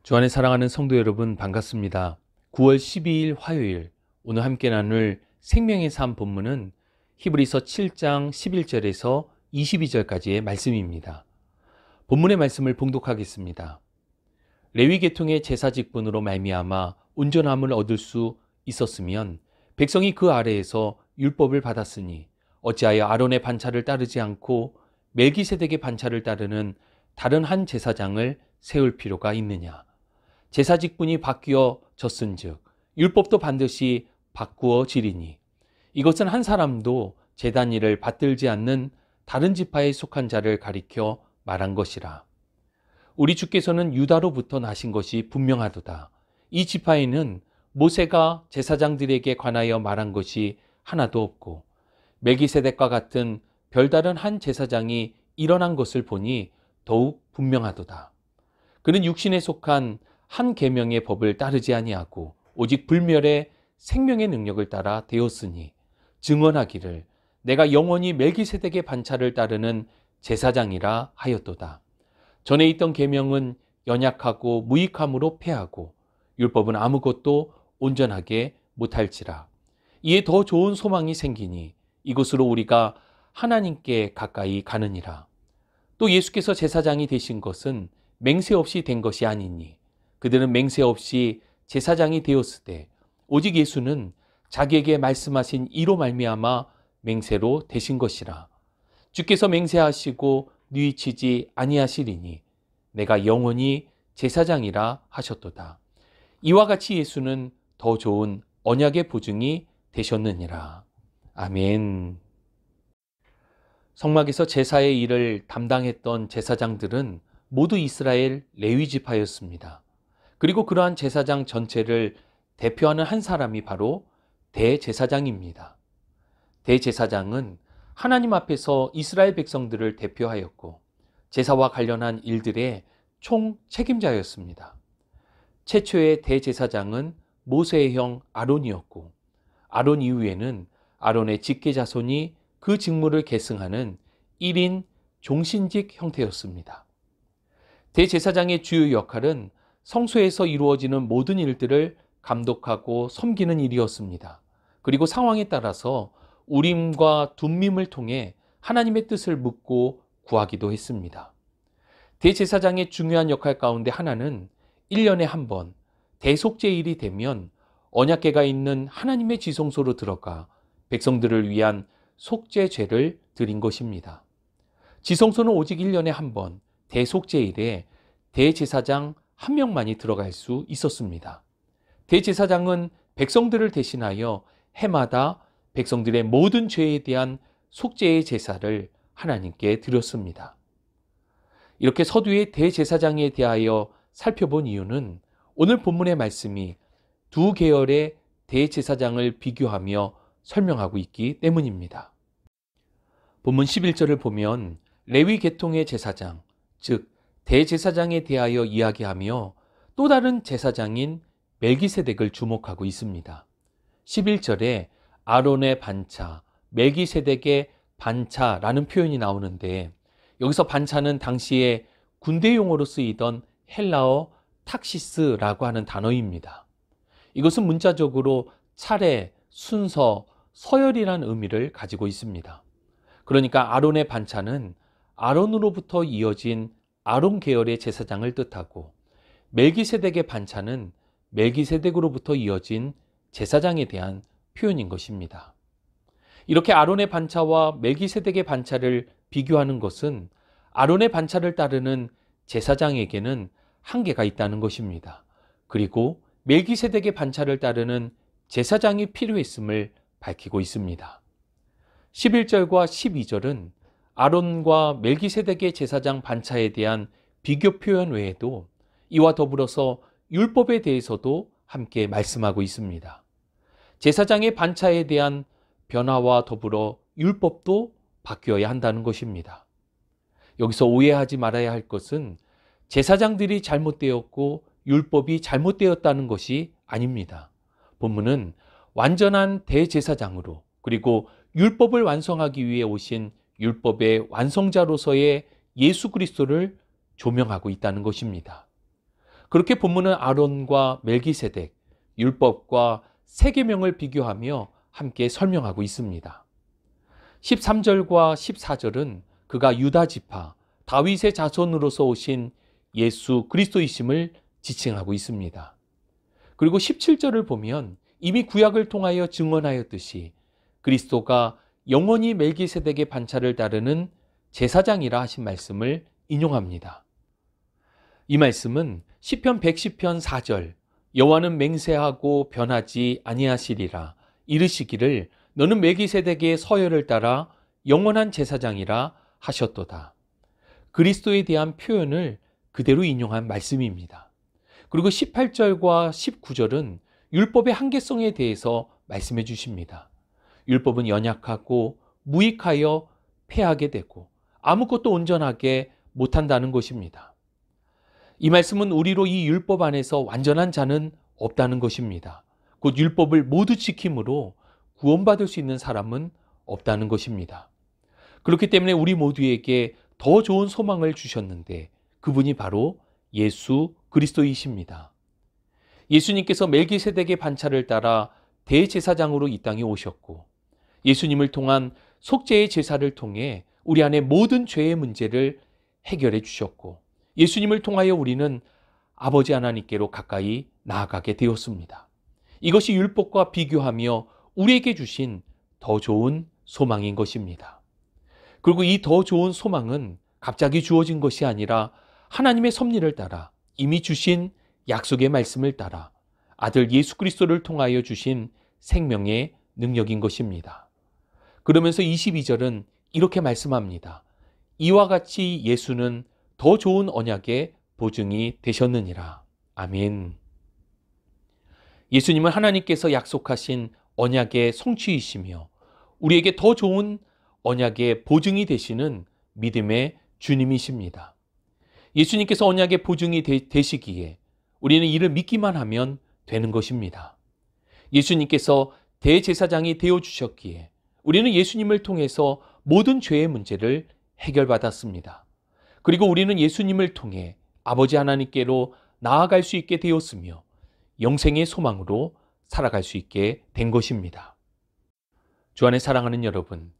주 안에 사랑하는 성도 여러분 반갑습니다. 9월 12일 화요일 오늘 함께 나눌 생명의 삶 본문은 히브리서 7장 11절에서 22절까지의 말씀입니다. 본문의 말씀을 봉독하겠습니다. 레위 계통의 제사 직분으로 말미암아 온전함을 얻을 수 있었으면 백성이 그 아래에서 율법을 받았으니 어찌하여 아론의 반차를 따르지 않고 멜기세덱의 반차를 따르는 다른 한 제사장을 세울 필요가 있느냐. 제사 직분이 바뀌어졌은즉 율법도 반드시 바꾸어지리니 이것은 한 사람도 제단 일을 받들지 않는 다른 지파에 속한 자를 가리켜 말한 것이라. 우리 주께서는 유다로부터 나신 것이 분명하도다. 이 지파에는 모세가 제사장들에게 관하여 말한 것이 하나도 없고 멜기세덱과 같은 별다른 한 제사장이 일어난 것을 보니 더욱 분명하도다. 그는 육신에 속한 한 계명의 법을 따르지 아니하고 오직 불멸의 생명의 능력을 따라 되었으니 증언하기를 내가 영원히 멜기세덱의 반차를 따르는 제사장이라 하였도다. 전에 있던 계명은 연약하고 무익함으로 패하고 율법은 아무것도 온전하게 못할지라. 이에 더 좋은 소망이 생기니 이곳으로 우리가 하나님께 가까이 가느니라. 또 예수께서 제사장이 되신 것은 맹세 없이 된 것이 아니니 그들은 맹세 없이 제사장이 되었으되 오직 예수는 자기에게 말씀하신 이로 말미암아 맹세로 되신 것이라. 주께서 맹세하시고 뉘치지 아니하시리니 내가 영원히 제사장이라 하셨도다. 이와 같이 예수는 더 좋은 언약의 보증이 되셨느니라. 아멘. 성막에서 제사의 일을 담당했던 제사장들은 모두 이스라엘 레위 지파였습니다. 그리고 그러한 제사장 전체를 대표하는 한 사람이 바로 대제사장입니다. 대제사장은 하나님 앞에서 이스라엘 백성들을 대표하였고 제사와 관련한 일들의 총 책임자였습니다. 최초의 대제사장은 모세의 형 아론이었고 아론 이후에는 아론의 직계 자손이 그 직무를 계승하는 1인 종신직 형태였습니다. 대제사장의 주요 역할은 성소에서 이루어지는 모든 일들을 감독하고 섬기는 일이었습니다. 그리고 상황에 따라서 우림과 둠밈을 통해 하나님의 뜻을 묻고 구하기도 했습니다. 대제사장의 중요한 역할 가운데 하나는 1년에 한 번 대속죄일이 되면 언약궤가 있는 하나님의 지성소로 들어가 백성들을 위한 속죄죄를 드린 것입니다. 지성소는 오직 1년에 한 번 대속죄일에 대제사장 한 명만이 들어갈 수 있었습니다. 대제사장은 백성들을 대신하여 해마다 백성들의 모든 죄에 대한 속죄의 제사를 하나님께 드렸습니다. 이렇게 서두에 대제사장에 대하여 살펴본 이유는 오늘 본문의 말씀이 두 계열의 대제사장을 비교하며 설명하고 있기 때문입니다. 본문 11절을 보면 레위 계통의 제사장, 즉 대제사장에 대하여 이야기하며 또 다른 제사장인 멜기세덱을 주목하고 있습니다. 11절에 아론의 반차, 멜기세덱의 반차라는 표현이 나오는데 여기서 반차는 당시에 군대 용어로 쓰이던 헬라어 탁시스라고 하는 단어입니다. 이것은 문자적으로 차례, 순서, 서열이라는 의미를 가지고 있습니다. 그러니까 아론의 반차는 아론으로부터 이어진 아론 계열의 제사장을 뜻하고 멜기세덱의 반차는 멜기세덱으로부터 이어진 제사장에 대한 표현인 것입니다. 이렇게 아론의 반차와 멜기세덱의 반차를 비교하는 것은 아론의 반차를 따르는 제사장에게는 한계가 있다는 것입니다. 그리고 멜기세덱의 반차를 따르는 제사장이 필요했음을 밝히고 있습니다. 11절과 12절은 아론과 멜기세덱의 제사장 반차에 대한 비교 표현 외에도 이와 더불어서 율법에 대해서도 함께 말씀하고 있습니다. 제사장의 반차에 대한 변화와 더불어 율법도 바뀌어야 한다는 것입니다. 여기서 오해하지 말아야 할 것은 제사장들이 잘못되었고 율법이 잘못되었다는 것이 아닙니다. 본문은 완전한 대제사장으로 그리고 율법을 완성하기 위해 오신 율법의 완성자로서의 예수 그리스도를 조명하고 있다는 것입니다. 그렇게 본문은 아론과 멜기세덱, 율법과 세계명을 비교하며 함께 설명하고 있습니다. 13절과 14절은 그가 유다 지파, 다윗의 자손으로서 오신 예수 그리스도이심을 지칭하고 있습니다. 그리고 17절을 보면 이미 구약을 통하여 증언하였듯이 그리스도가 영원히 멜기세덱의 반차를 따르는 제사장이라 하신 말씀을 인용합니다. 이 말씀은 시편 110편 4절 여호와는 맹세하고 변하지 아니하시리라 이르시기를 너는 멜기세덱의 서열을 따라 영원한 제사장이라 하셨도다. 그리스도에 대한 표현을 그대로 인용한 말씀입니다. 그리고 18절과 19절은 율법의 한계성에 대해서 말씀해 주십니다. 율법은 연약하고 무익하여 패하게 되고 아무것도 온전하게 못한다는 것입니다. 이 말씀은 우리로 이 율법 안에서 완전한 자는 없다는 것입니다. 곧 율법을 모두 지킴으로 구원받을 수 있는 사람은 없다는 것입니다. 그렇기 때문에 우리 모두에게 더 좋은 소망을 주셨는데 그분이 바로 예수 그리스도이십니다. 예수님께서 멜기세덱의 반차를 따라 대제사장으로 이 땅에 오셨고 예수님을 통한 속죄의 제사를 통해 우리 안에 모든 죄의 문제를 해결해 주셨고 예수님을 통하여 우리는 아버지 하나님께로 가까이 나아가게 되었습니다. 이것이 율법과 비교하며 우리에게 주신 더 좋은 소망인 것입니다. 그리고 이 더 좋은 소망은 갑자기 주어진 것이 아니라 하나님의 섭리를 따라 이미 주신 약속의 말씀을 따라 아들 예수 그리스도를 통하여 주신 생명의 능력인 것입니다. 그러면서 22절은 이렇게 말씀합니다. 이와 같이 예수는 더 좋은 언약의 보증이 되셨느니라. 아멘. 예수님은 하나님께서 약속하신 언약의 성취이시며 우리에게 더 좋은 언약의 보증이 되시는 믿음의 주님이십니다. 예수님께서 언약의 보증이 되시기에 우리는 이를 믿기만 하면 되는 것입니다. 예수님께서 대제사장이 되어주셨기에 우리는 예수님을 통해서 모든 죄의 문제를 해결받았습니다. 그리고 우리는 예수님을 통해 아버지 하나님께로 나아갈 수 있게 되었으며 영생의 소망으로 살아갈 수 있게 된 것입니다. 주 안에 사랑하는 여러분,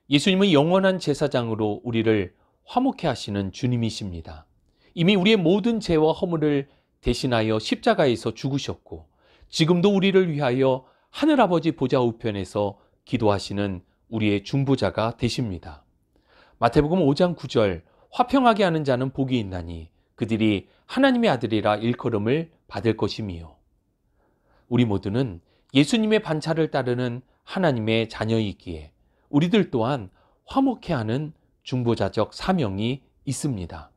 예수님은 영원한 제사장으로 우리를 화목케 하시는 주님이십니다. 이미 우리의 모든 죄와 허물을 대신하여 십자가에서 죽으셨고 지금도 우리를 위하여 하늘아버지 보좌 우편에서 기도하시는 우리의 중보자가 되십니다. 마태복음 5장 9절 화평하게 하는 자는 복이 있나니 그들이 하나님의 아들이라 일컬음을 받을 것이미요. 우리 모두는 예수님의 반차를 따르는 하나님의 자녀이기에 우리들 또한 화목케 하는 중보자적 사명이 있습니다.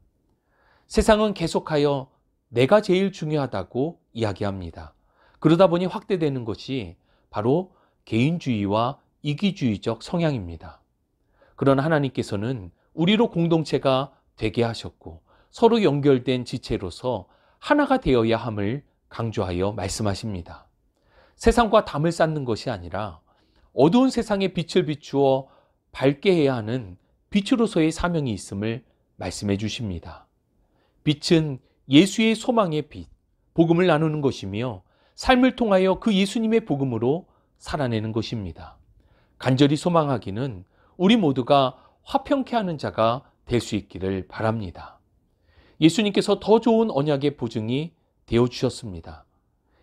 세상은 계속하여 내가 제일 중요하다고 이야기합니다. 그러다 보니 확대되는 것이 바로 개인주의와 이기주의적 성향입니다. 그러나 하나님께서는 우리로 공동체가 되게 하셨고 서로 연결된 지체로서 하나가 되어야 함을 강조하여 말씀하십니다. 세상과 담을 쌓는 것이 아니라 어두운 세상에 빛을 비추어 밝게 해야 하는 빛으로서의 사명이 있음을 말씀해 주십니다. 빛은 예수의 소망의 빛, 복음을 나누는 것이며 삶을 통하여 그 예수님의 복음으로 살아내는 것입니다. 간절히 소망하기는 우리 모두가 화평케 하는 자가 될 수 있기를 바랍니다. 예수님께서 더 좋은 언약의 보증이 되어주셨습니다.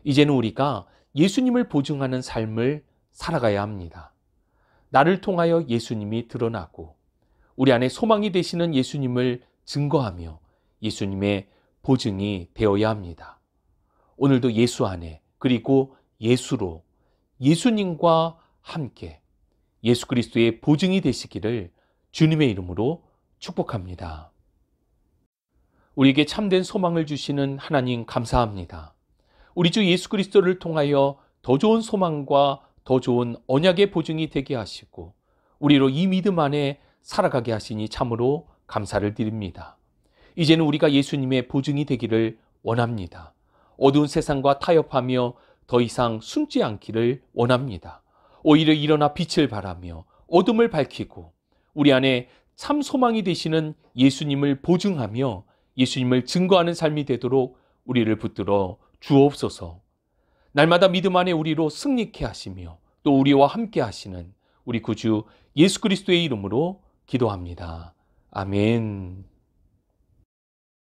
이제는 우리가 예수님을 보증하는 삶을 살아가야 합니다. 나를 통하여 예수님이 드러나고 우리 안에 소망이 되시는 예수님을 증거하며 예수님의 보증이 되어야 합니다. 오늘도 예수 안에 그리고 예수로 예수님과 함께 예수 그리스도의 보증이 되시기를 주님의 이름으로 축복합니다. 우리에게 참된 소망을 주시는 하나님 감사합니다. 우리 주 예수 그리스도를 통하여 더 좋은 소망과 더 좋은 언약의 보증이 되게 하시고 우리로 이 믿음 안에 살아가게 하시니 참으로 감사를 드립니다. 이제는 우리가 예수님의 보증이 되기를 원합니다. 어두운 세상과 타협하며 더 이상 숨지 않기를 원합니다. 오히려 일어나 빛을 발하며 어둠을 밝히고 우리 안에 참 소망이 되시는 예수님을 보증하며 예수님을 증거하는 삶이 되도록 우리를 붙들어 주옵소서. 날마다 믿음 안에 우리로 승리케 하시며 또 우리와 함께 하시는 우리 구주 예수 그리스도의 이름으로 기도합니다. 아멘.